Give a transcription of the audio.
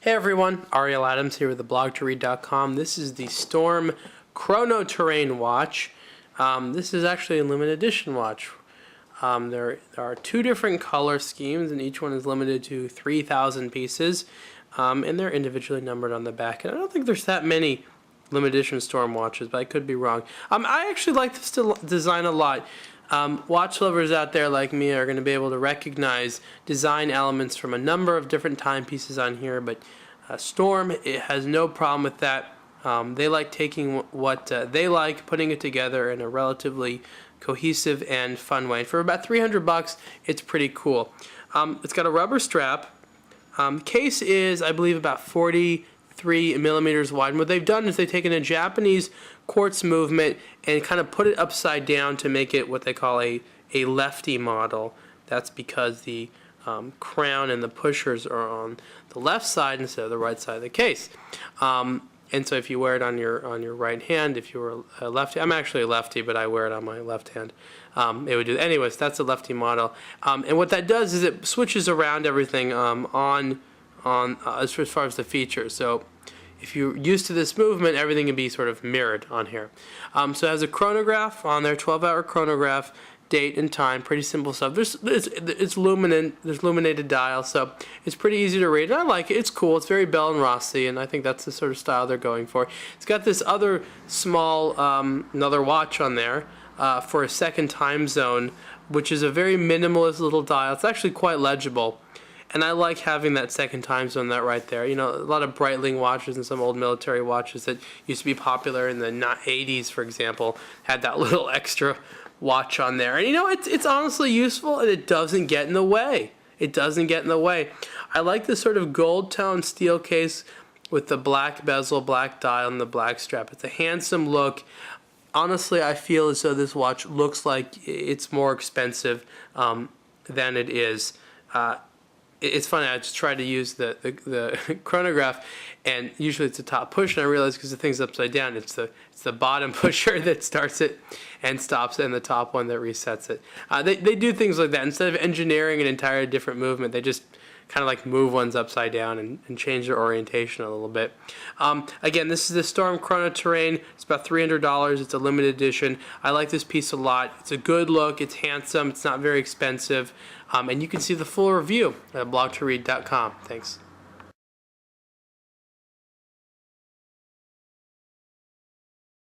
Hey everyone, Ariel Adams here with theblogtoread.com. This is the Storm Chrono Terrain watch. This is actually a limited edition watch. There are two different color schemes, and each one is limited to 3,000 pieces, and they're individually numbered on the back. And I don't think there's that many limited edition Storm watches, but I could be wrong. I actually like this design a lot. Watch lovers out there like me are going to be able to recognize design elements from a number of different timepieces on here, but Storm, it has no problem with that. They like taking what they like, putting it together in a relatively cohesive and fun way. For about 300 bucks, it's pretty cool. It's got a rubber strap. The case is, I believe, about 43 millimeters wide. And what they've done is they've taken a Japanese quartz movement and kind of put it upside down to make it what they call a lefty model. That's because the crown and the pushers are on the left side instead of the right side of the case. And so if you wear it on your right hand, if you were a lefty, I'm actually a lefty, but I wear it on my left hand. It would do. Anyways, that's a lefty model. And what that does is it switches around everything as far as the features. So if you're used to this movement, everything can be sort of mirrored on here. So it has a chronograph on there, 12-hour chronograph, date and time, pretty simple stuff. It's illuminated dial, so it's pretty easy to read. And I like it. It's cool. It's very Bell and Rossi, and I think that's the sort of style they're going for. It's got this other small, another watch on there for a second time zone, which is a very minimalist little dial. It's actually quite legible. And I like having that second time zone right there. You know, a lot of Breitling watches and some old military watches that used to be popular in the 80s, for example, had that little extra watch on there. And you know, it's honestly useful, and it doesn't get in the way. It doesn't get in the way. I like this sort of gold tone steel case with the black bezel, black dial, and the black strap. It's a handsome look. Honestly, I feel as though this watch looks like it's more expensive than it is. It's funny, I just tried to use the chronograph, and usually it's the top push, and I realized because the thing's upside down, it's the bottom pusher that starts it and stops it, and the top one that resets it. They do things like that. Instead of engineering an entire different movement, they just kind of like move ones upside down and change their orientation a little bit. Again, this is the Storm Chrono Terrain. It's about $300. It's a limited edition. I like this piece a lot. It's a good look. It's handsome. It's not very expensive. And you can see the full review at blogtoread.com. Thanks.